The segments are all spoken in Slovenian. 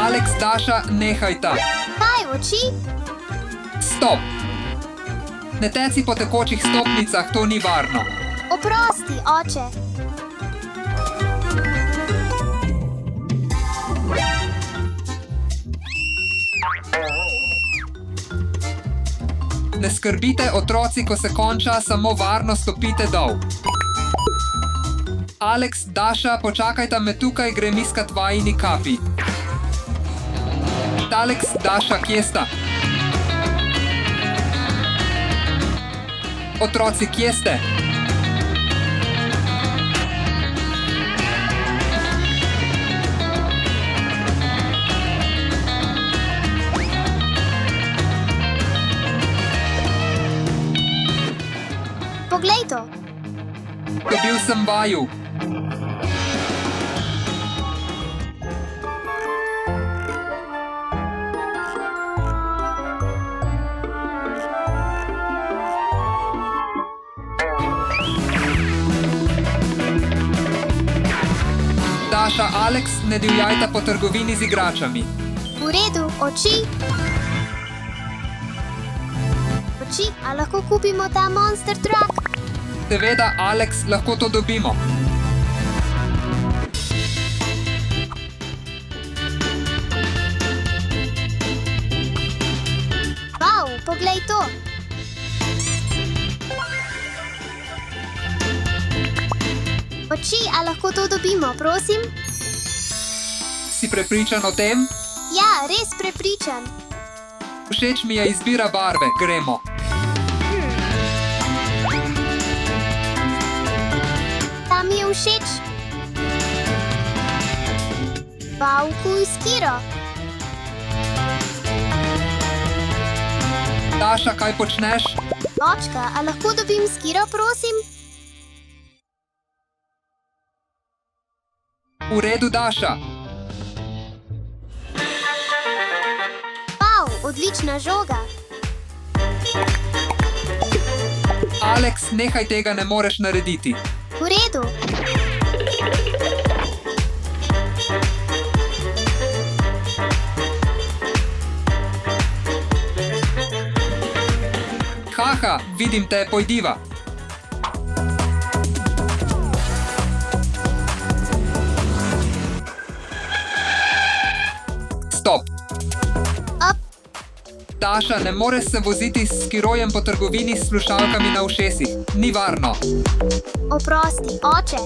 Alex, Daša, nehajta. Kaj, oči? Stop! Ne teci po tekočih stopnicah, to ni varno. Oprosti, oče. Ne skrbite, otroci, ko se konča, samo varno stopite dol. Alex, Daša, počakajta me tukaj, grem iskat vajini kapi. Alex, Daša, kje sta? Otroci, kje ste? Poglej to. Dobil sem vaju. Daša, Alex, ne divjajta po trgovini z igračami. V redu, oči. Oči, a lahko kupimo ta monster truck? Seveda, Alex, lahko to dobimo. Wow, poglej to. Oči, a lahko to dobimo, prosim? Si prepričan o tem? Ja, res prepričan. Všeč mi je izbira barve, gremo. Ta mi je všeč. Wow, kuj skiro. Daša, kaj počneš? Očka, a lahko dobim skiro, prosim? V redu, Daša. Wow, odlična žoga. Alex, nehaj tega ne moreš narediti. V redu. Haha, vidim te, pojdiva. Stop. Up. Daša, ne moreš se voziti s skirojem po trgovini s slušalkami na ušesih. Ni varno. Oprosti, oče.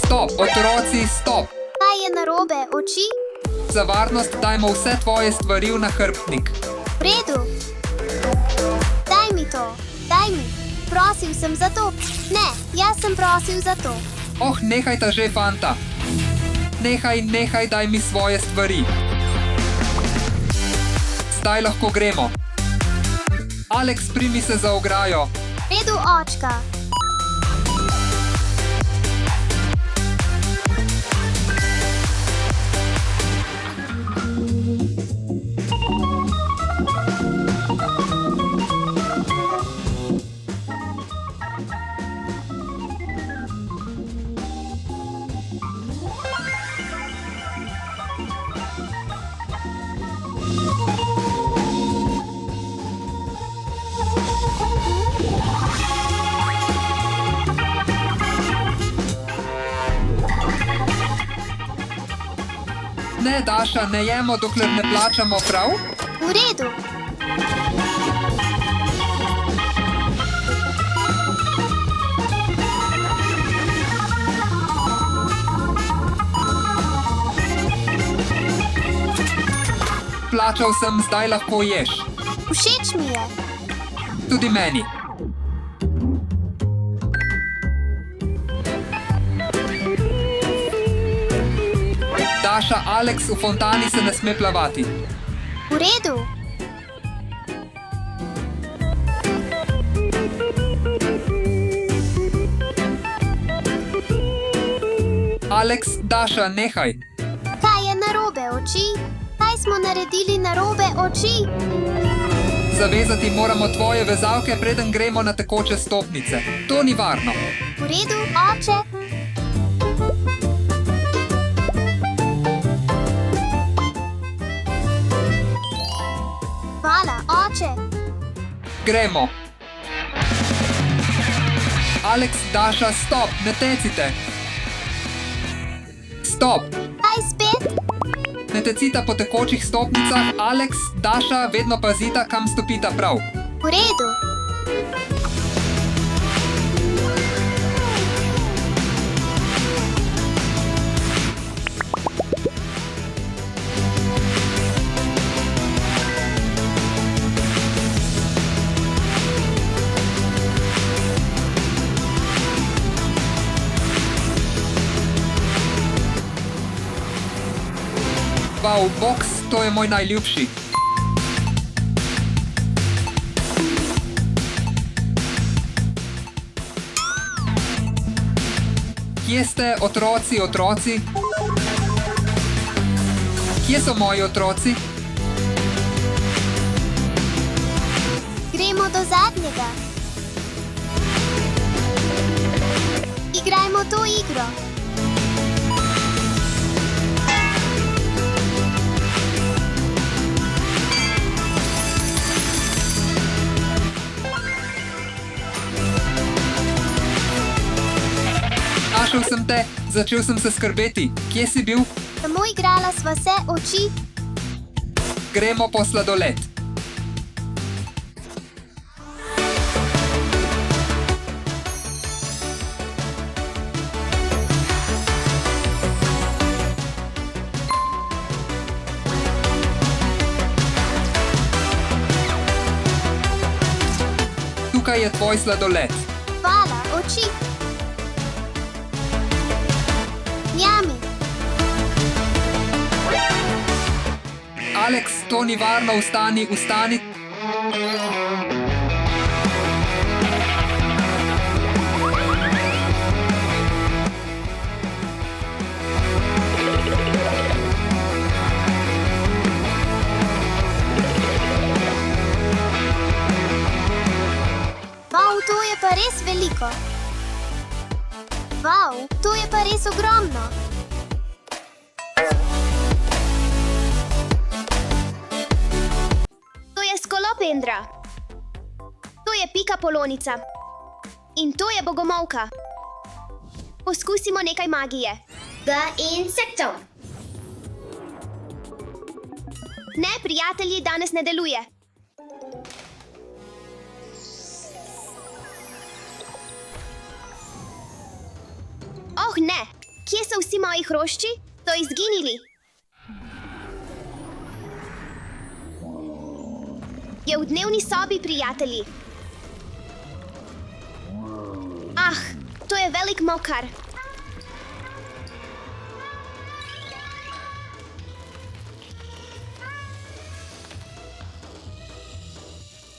Stop, otroci, stop. Kaj je narobe, oči? Za varnost dajmo vse tvoje stvari v nahrbtnik. V redu. Daj mi to. Daj mi. Prosil sem za to. Ne, jaz sem prosil za to. Oh, nehajta že, fanta. Nehaj, daj mi svoje stvari. Zdaj lahko gremo. Alex, primi se za ograjo. V redu, očka. Ne, Daša, ne jemo, dokler ne plačamo, prav? V redu. Plačal sem, zdaj lahko ješ. Všeč mi je. Tudi meni. Daša, Alex, v fontani se ne sme plavati. V redu. Alex, Daša, nehaj. Kaj je narobe, oči? Kaj smo naredili narobe, oči? Zavezati moramo tvoje vezalke, preden gremo na tekoče stopnice. To ni varno. V redu, oče. Gremo. Alex, Daša, stop, ne tecite. Stop. Kaj spet? Ne tecita po tekočih stopnicah. Alex, Daša, vedno pazita, kam stopita prav. V redu. Wow, boks, to je moj najljubši. Kje ste, otroci, otroci? Kje so moji otroci? Gremo do zadnjega. Igrajmo to igro. Našel sem te, začel sem se skrbeti. Kje si bil? Samo igrala sva se oči. Gremo po sladoled. Tukaj je tvoj sladoled. Hvala, oči. Njami. Alex, to ni varno, vstani, vstani. Wow, to je pa res veliko. Wow, to je pa res ogromno. To je skolopendra. To je pikapolonica. In to je bogomolka. Poskusimo nekaj magije. The insektov. Ne, prijatelji, danes ne deluje. Oh ne, kje so vsi moji hrošči? So izginili. Je v dnevni sobi, prijatelji. Ah, to je velik mokar.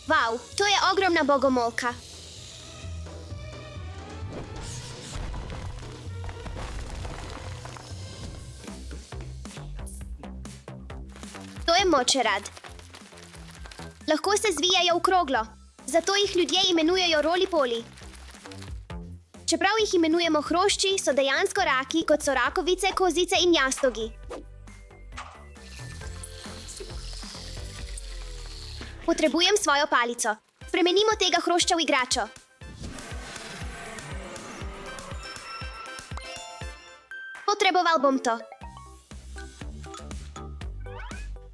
Wow, to je ogromna bogomolka. To je močerad. Lahko se zvijajo v kroglo, zato jih ljudje imenujejo rolipoli. Čeprav jih imenujemo hrošči, so dejansko raki, kot so rakovice, kozice in jastogi. Potrebujem svojo palico. Spremenimo tega hrošča v igračo. Potreboval bom to.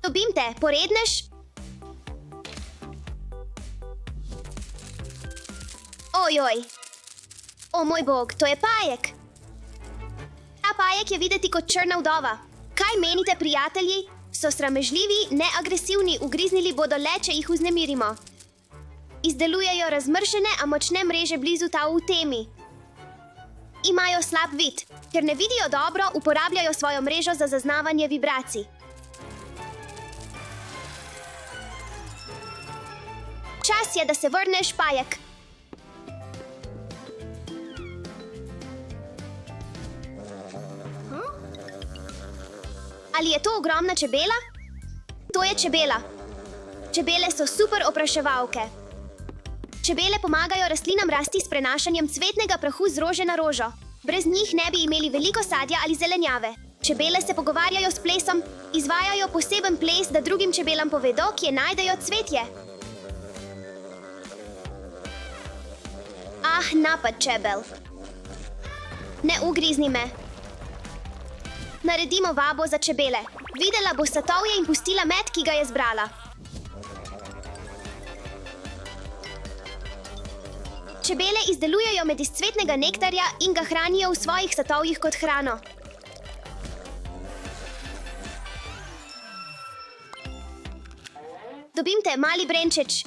Dobim te, poredneš? Ojoj. O moj bog, to je pajek. Ta pajek je videti kot črna vdova. Kaj menite, prijatelji? So sramežljivi, neagresivni, ugriznili bodo le, če jih vznemirimo. Izdelujejo razmršene, a močne mreže blizu ta v temi. Imajo slab vid. Ker ne vidijo dobro, uporabljajo svojo mrežo za zaznavanje vibracij. Čas je, da se vrneš, pajek. Ali je to ogromna čebela? To je čebela. Čebele so super opraševalke. Čebele pomagajo rastlinam rasti s prenašanjem cvetnega prahu z rože na rožo. Brez njih ne bi imeli veliko sadja ali zelenjave. Čebele se pogovarjajo s plesom, izvajajo poseben ples, da drugim čebelam povedo, kje najdejo cvetje. napad, čebel. Ne ugrizni me. Naredimo vabo za čebele. Videla bo statovje in pustila med, ki ga je zbrala. Čebele izdelujejo med iz cvetnega nektarja in ga hranijo v svojih statovjih kot hrano. Dobim te, mali brenčič.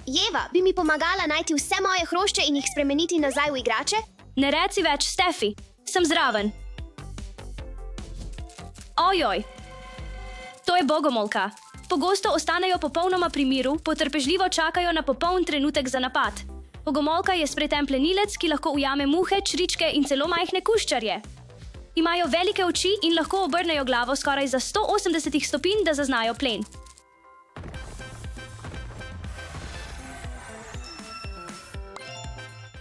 Jeva, bi mi pomagala najti vse moje hrošče in jih spremeniti nazaj v igrače? Ne reci več, Stefi, sem zraven. Ojoj, to je bogomolka. Pogosto ostanejo popolnoma pri miru, potrpežljivo čakajo na popoln trenutek za napad. Bogomolka je spreten plenilec, ki lahko ujame muhe, čričke in celo majhne kuščarje. Imajo velike oči in lahko obrnejo glavo skoraj za 180 stopinj, da zaznajo plen.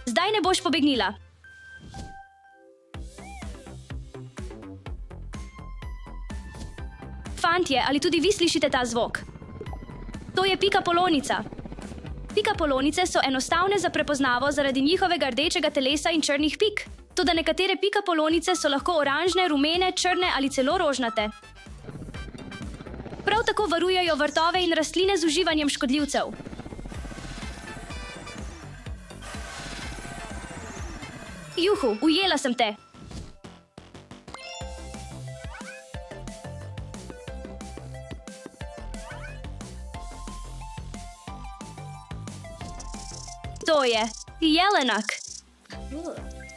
Zdaj ne boš pobegnila. Fantje, ali tudi vi slišite ta zvok? To je pikapolonica. Pikapolonice so enostavne za prepoznavo zaradi njihovega rdečega telesa in črnih pik. Toda nekatere pikapolonice so lahko oranžne, rumene, črne ali celo rožnate. Prav tako varujejo vrtove in rastline z uživanjem škodljivcev. Juhu, ujela sem te. To je jelenak.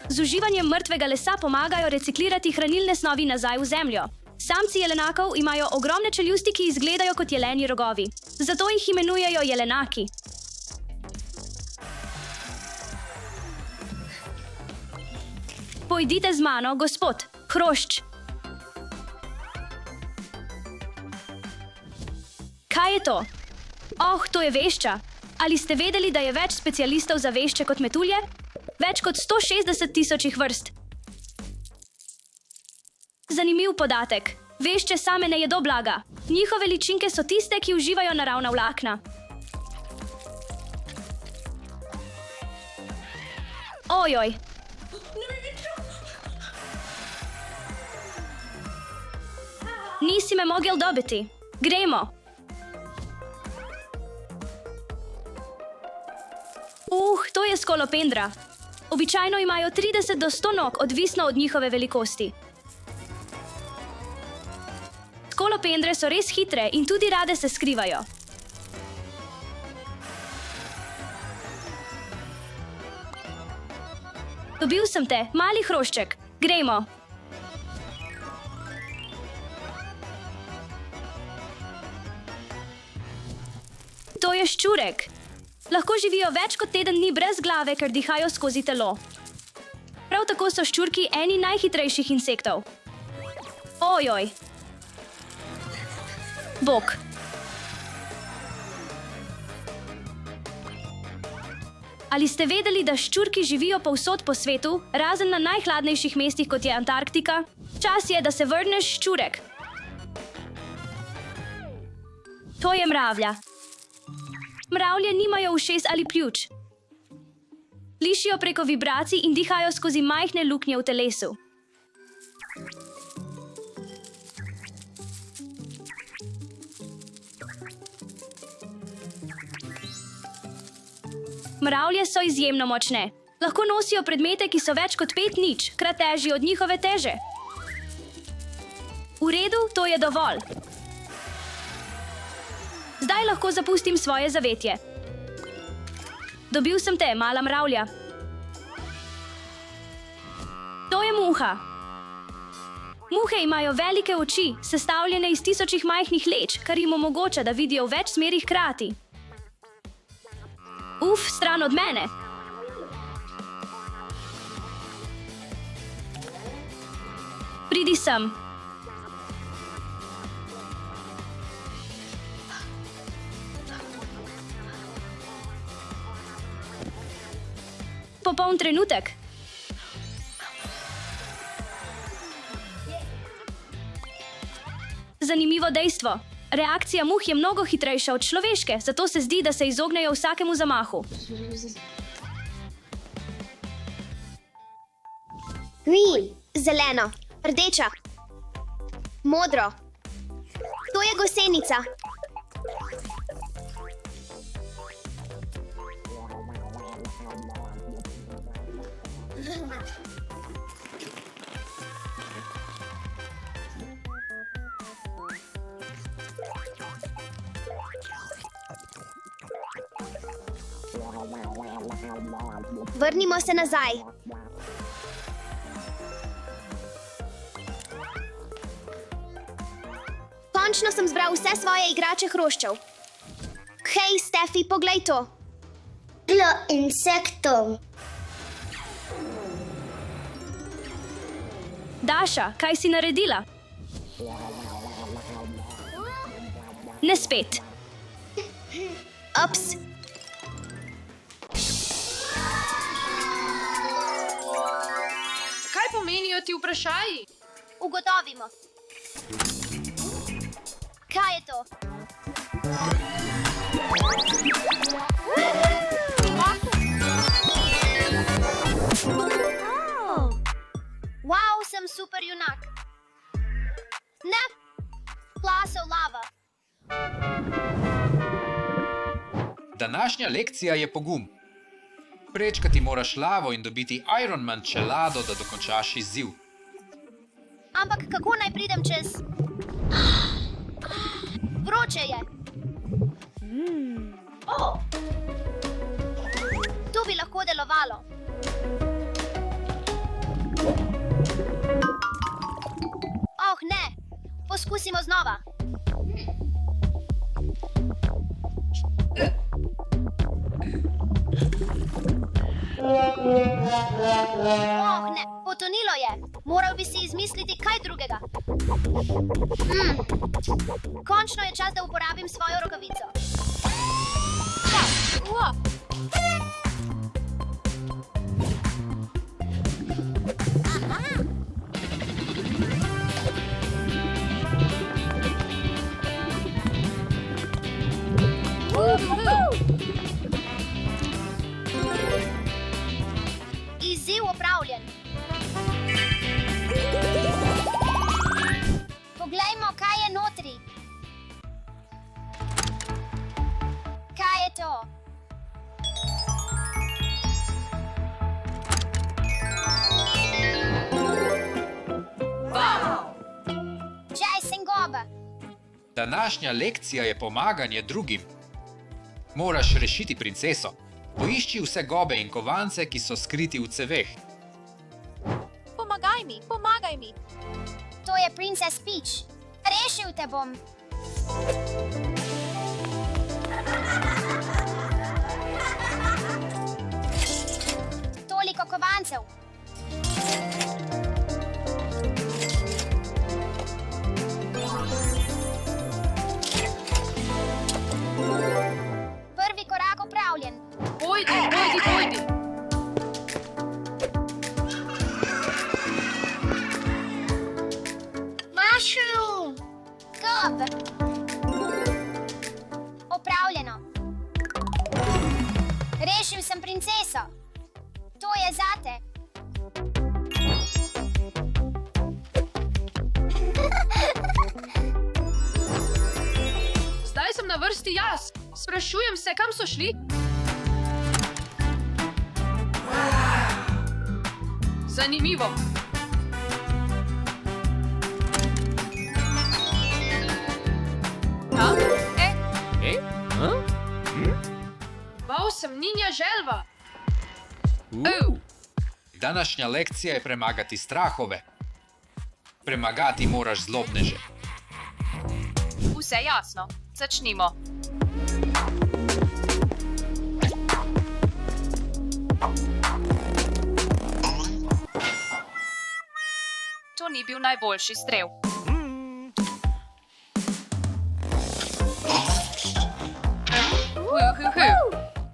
Z uživanjem mrtvega lesa pomagajo reciklirati hranilne snovi nazaj v zemljo. Samci jelenakov imajo ogromne čeljusti, ki izgledajo kot jeleni rogovi. Zato jih imenujejo jelenaki. Pojdite z mano, gospod, hrošč. Kaj je to? Oh, to je vešča. Ali ste vedeli, da je več specialistov za vešče kot metulje? Več kot 160 tisočih vrst. Zanimiv podatek. Vešče same ne jedo blaga. Njihove ličinke so tiste, ki uživajo naravna vlakna. Ojoj. Nisi me mogel dobiti. Gremo. To je skolopendra. Običajno imajo 30 do 100 nog, odvisno od njihove velikosti. Skolopendre so res hitre in tudi rade se skrivajo. Dobil sem te, mali hrošček. Gremo. To je ščurek. Lahko živijo več kot teden dni brez glave, ker dihajo skozi telo. Prav tako so ščurki eni najhitrejših insektov. Ojoj. Bog. Ali ste vedeli, da ščurki živijo povsod po svetu, razen na najhladnejših mestih, kot je Antarktika? Čas je, da se vrneš, ščurek. To je mravlja. Mravlje nimajo ušes ali pljuč. Slišijo preko vibracij in dihajo skozi majhne luknje v telesu. Mravlje so izjemno močne. Lahko nosijo predmete, ki so več kot 5 nič, krat težji od njihove teže. V redu, to je dovolj. Zdaj lahko zapustim svoje zavetje. Dobil sem te, mala mravlja. To je muha. Muhe imajo velike oči, sestavljene iz tisočih majhnih leč, kar jim omogoča, da vidijo v več smerih hkrati. Uf, stran od mene. Pridi sem. Popoln trenutek. Zanimivo dejstvo. Reakcija muh je mnogo hitrejša od človeške, zato se zdi, da se izognejo vsakemu zamahu. Green. Zeleno, rdeča, modro. To je gosenica. Vrnimo se nazaj. Končno sem zbral vse svoje igrače hroščev. Hej, Stefi, poglej to. Lo insectum. Daša, kaj si naredila? Ne spet. Ups. Kaj pomenijo ti vprašaji? Ugotovimo. Kaj je to? Wow, sem super junak. Ne, plasov lava. Današnja lekcija je pogum. Prečkati moraš lavo in dobiti Ironman čelado, da dokončaš izziv. Ampak kako naj pridem čez? Vroče je. To bi lahko delovalo. Oh, ne. Poskusimo znova. Oh, ne. Potonilo je. Moral bi si izmisliti kaj drugega. Končno je čas, da uporabim svojo rokavico. Izziv opravljen. Poglejmo, kaj je notri. Kaj je to? Jason Goba. Današnja lekcija je pomaganje drugim. Moraš rešiti princeso. Poišči vse gobe in kovance, ki so skriti v ceveh. Pomagaj mi. To je Princess Peach. Rešil te bom. Toliko kovancev. Prvi korak opravljen. Pojdi. Mushroom. Gob. Opravljeno. Rešil sem princeso. To je zate. Zdaj sem na vrsti jaz. Sprašujem se, kam so šli? Zanimivo. Bal sem ninja želva. Današnja lekcija je premagati strahove. Premagati moraš zlobneže. Vse jasno. Začnimo. To ni bil najboljši strel.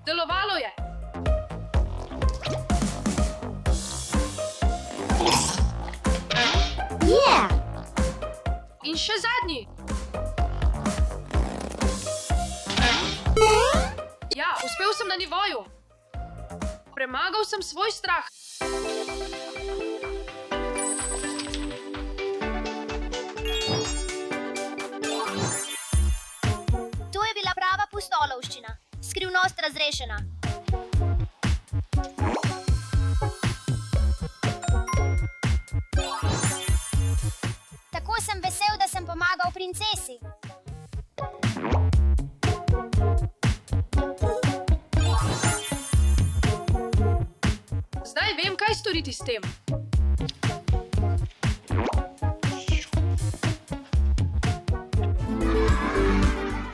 Delovalo je. Yeah. In še zadnji. sem na nivoju. Premagal sem svoj strah. To je bila prava pustolovščina. Skrivnost razrešena. Tako sem vesel, da sem pomagal princesi. Zdaj vem, kaj storiti s tem.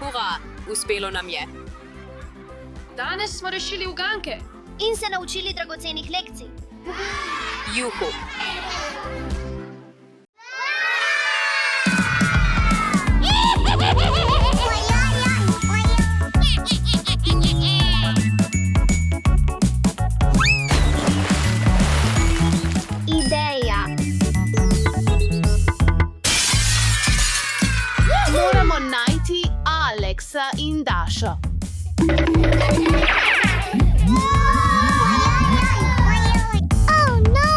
Hurra, uspelo nam je. Danes smo rešili uganke. In se naučili dragocenih lekcij. Juhu. Ideja. Moramo najti Aleksa in Dašo. Oh no!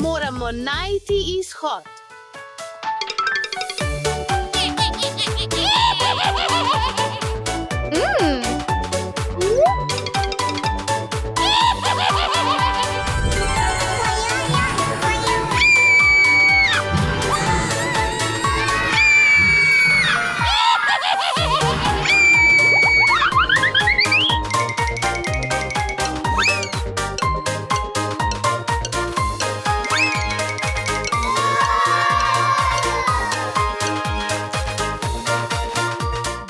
Moramo najti izhod.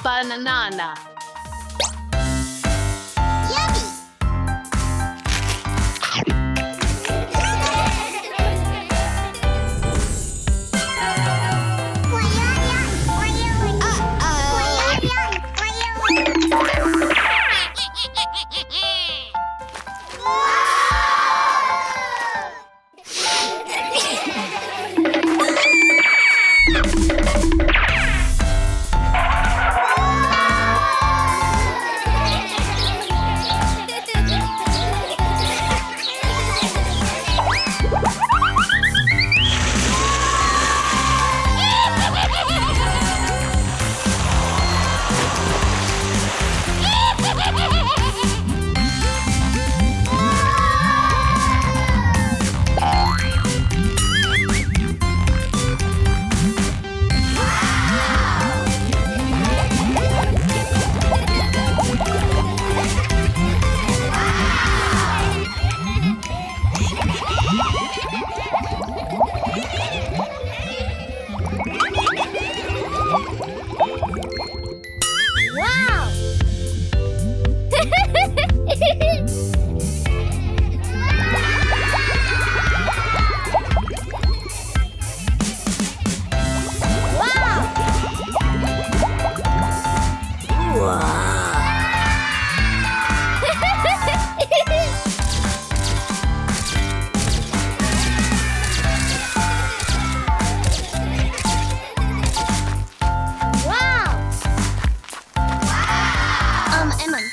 Banana.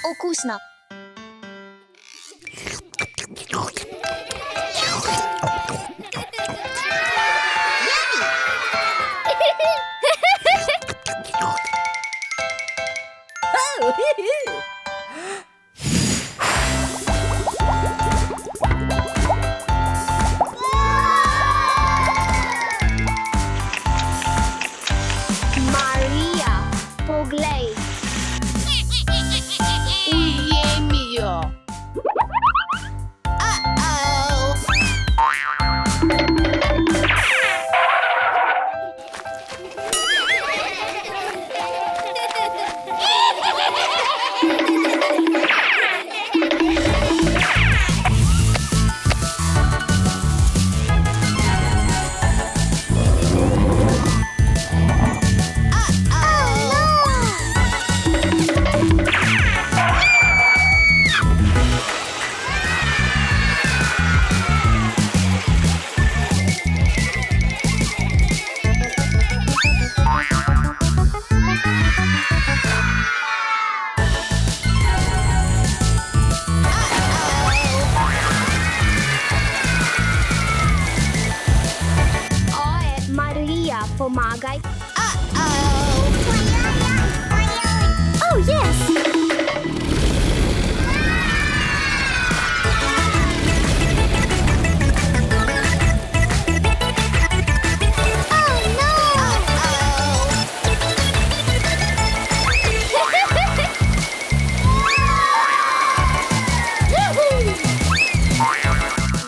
Okusno. Maria, poglej. Ujemi jo. pomagaj. Oh, yes!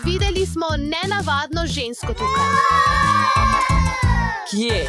Videli smo nenavadno žensko tukaj. Kje?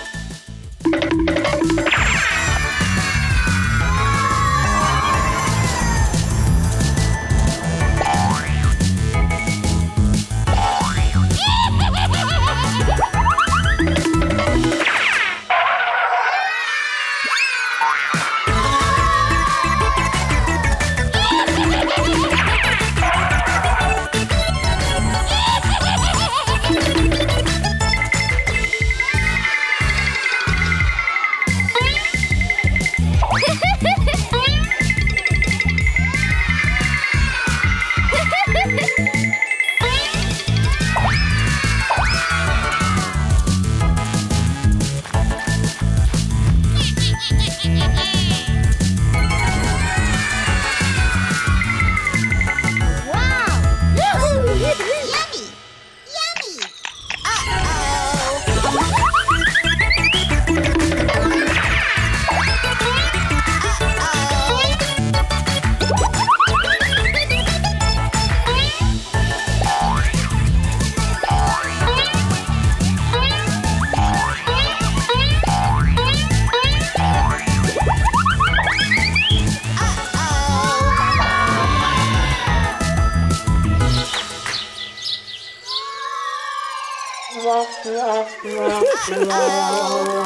Oh,